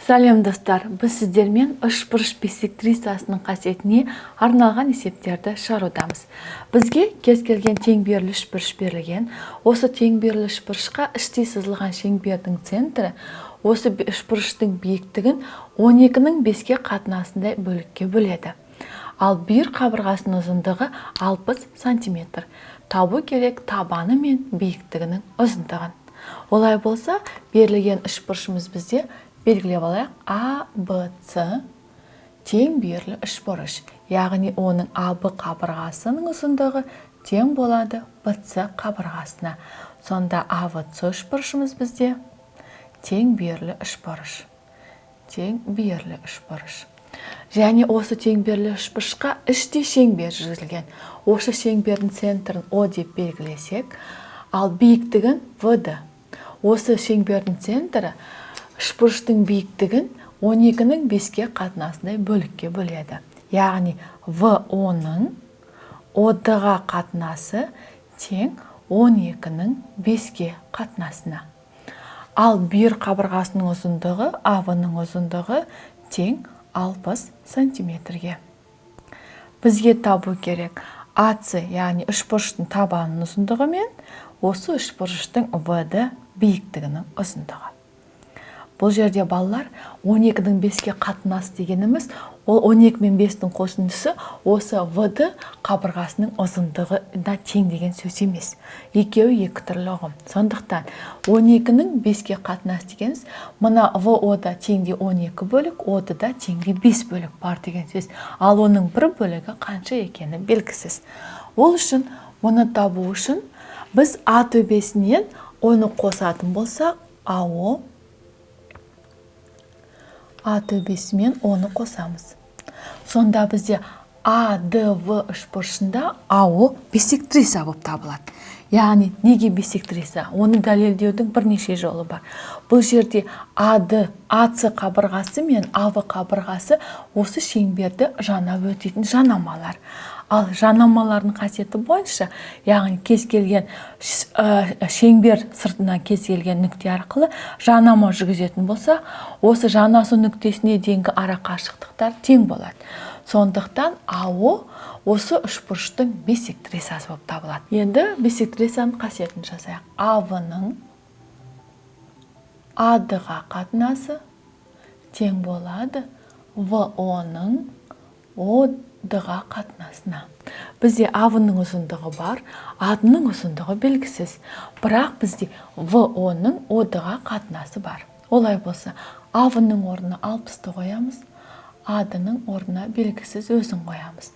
Сәлем достар, біз сіздермен үшбұрыш биссектрисасының қасиетіне арналған есептерді шығарудамыз. Бізге кез келген теңберлі үшбұрыш берілген. Осы теңберлі үшбұрышқа іштей сызылған шеңбердің центрі осы үшбұрыштың биіктігін 12-ның 5-ке қатынасындай бөлікке бөледі. Ал бүйір қабырғасының ұзындығы 60 см. Табу керек табаны мен биіктігінің ұзындығын. Олай болса, берілген үшбұрышымыз бізде белгілеп алайық. ABC тең бүйірлі үшбұрыш. Яғни оның AB қабырғасының ұзындығы тең болады BC қабырғасына. Сонда ABC үшбұрышымыз бізде тең бүйірлі үшбұрыш. Тең бүйірлі үшбұрыш. Және осы тең бүйірлі үшбұрышқа іштей шеңбер жүргізілген. Осы шеңбердің центрін O деп белгілесек, ал биіктігін VD. Осы шеңбердің центрі үшбұрыштың биіктігін 12-ның 5-ке қатынасындай бөлікке бөледі. Яғни VO-ның OD-ға қатынасы тең 12-ның 5-ке қатынасына. Ал бүйір қабырғасының ұзындығы, AB-ның ұзындығы тең 60 см-ге. Бізге табу керек AC, яғни үшбұрыштың табанының ұзындығы мен осы үшбұрыштың VD биіктігінің ұзындығы. Бұл жерде балалар 12-ның 5-ке қатынасы дегеніміз, ол 12 мен 5-дің қосындысы осы VD қабырғасының ұзындығы да тең деген сөз емес. Екеуі екі түрлі ұғым. Сондықтан 12-ның 5-ке қатынасы дегеніміз, мына VO-да теңде 12 бөлік, OD-да теңде 5 бөлік бар деген сөз. Ал оның бір бөлігі қанша екені белгісіз. Ол үшін, оны табу үшін, біз А төбесінен оны қосатын болсақ, АО, А төбесімен оны қосамыз. Сонда бізде АДВ үшбұрышында АО биссектриса болып табылады. Яғни неге биссектриса? Оны дәлелдеудің бірнеше жолы бар. Бұл жерде АЦ қабырғасы мен АВ қабырғасы осы шеңберді жанап өтетін жанамалар. Ал жанамалардың қасиеті бойынша, яғни кез келген шеңбер сыртынан кез келген нүкте арқылы жанама жүргізетін болса, осы жанасу нүктесіне дейінгі ара қашықтықтар тең болады. Сондықтан АО осы үшбұрыштың биссектрисасы болып табылады. Енді биссектрисаның қасиетін жазайық. АВ-ның АД-ға қатынасы тең болады ВО-ның OD-ға қатынасына. Бізде АВ-ның ұзындығы бар, АД-ның ұзындығы белгісіз. Бірақ бізде ВО-ның OD-ға қатынасы бар. Олай болса, АВ-ның орнына 60-ты қоямыз, АД-ның орнына белгісіз өзін қоямыз.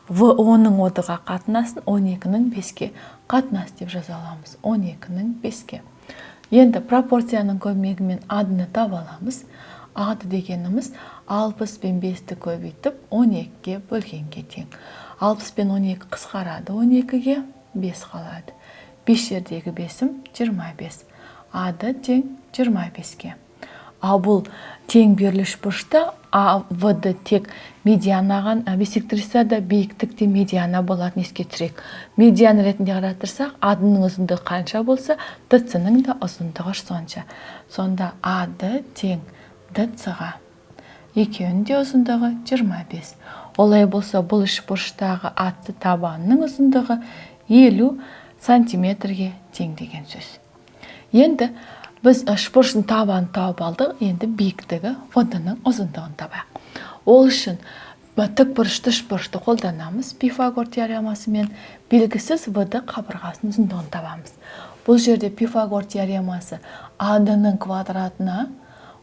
ВО-ның OD-ға қатынасын 12-ның 5-ке қатынас деп жаза аламыз. 12-ның 5-ке. Енді пропорцияның көмегімен АД-ны таба аламыз. АД дегеніміз 60 пен 5-ті көбейтіп 12-ге бөлгенге тең. 60 пен 12 қысқарады 12-ге, 5 қалады. 5 жердегі 5-ім 25. АД тең 25-ке. Ал бұл тең бүйірлі үшбұрышта АВ-ді тек медианаған, биссектрисада биіктікте медиана болатын еске түсірейік. Медиан ретінде қарастырсақ, АД-ның ұзындығы қанша болса, ДЦ-ның да ұзындығы сонша. Сонда АД тең ДЦ-ға. Екеуінің де ұзындығы 25. Олай болса, бұл үшбұрыштағы АЦ табанының ұзындығы 50 см-ге тең деген сөз. Енді біз үшбұрыштың табанын тауып алдық, енді биіктігі VD-ның ұзындығын табайық. Ол үшін тікбұрышты үшбұрышты қолданамыз. Пифагор теоремасымен белгісіз VD қабырғасының ұзындығын табамыз. Бұл жерде Пифагор теоремасы АД-ның квадратына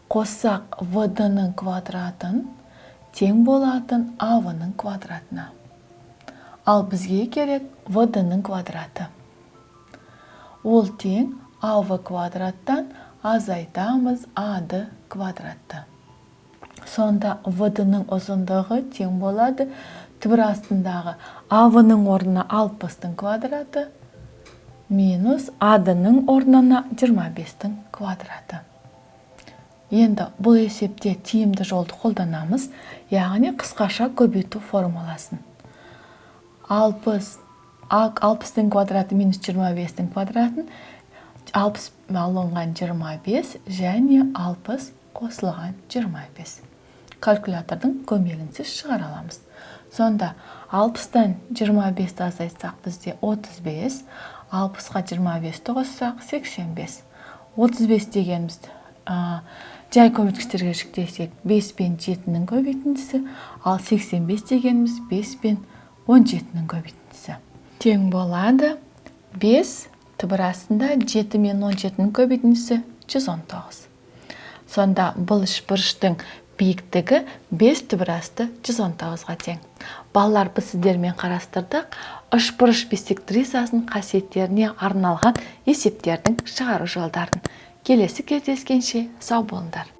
қоссақ VD-ның квадратын тең болатын АВ-ның квадратына. Ал бізге керек VD-ның квадраты. Ол тең АВ квадраттан азайтамыз АД квадратты. Сонда VD-ның ұзындығы тең болады түбір астындағы АВ-ның орнына 60-тың квадраты минус АД-ның орнына 25-тің квадраты. Енді бұл есепте тиімді жолды қолданамыз, яғни қысқаша көбейту формуласын. 60-тың квадраты минус 25-тің квадратын 60 алынған 25 және 60 қосылған 25. Калькулятордың көмегінсіз шығара аламыз. Сонда 60-тан 25-ті азайтсақ бізде 35, 60-ға 25-ті қоссақ 85. 35 дегеніміз жай көбейткіштерге жіктесек 5 пен 7-нің көбейтіндісі, ал 85 дегеніміз 5 пен 17-нің көбейтіндісі. Тең болады 5 түбірасында 7 мен 17-нің көбейтіндісі 119. Сонда бұл үшбұрыштың биіктігі 5 түбірасты 119-ға тең. Балалар, біз сіздермен қарастырдық үшбұрыш биссектрисасының қасиеттеріне арналған есептердің шығару жолдарын. Келесі кездескенше сау болыңдар.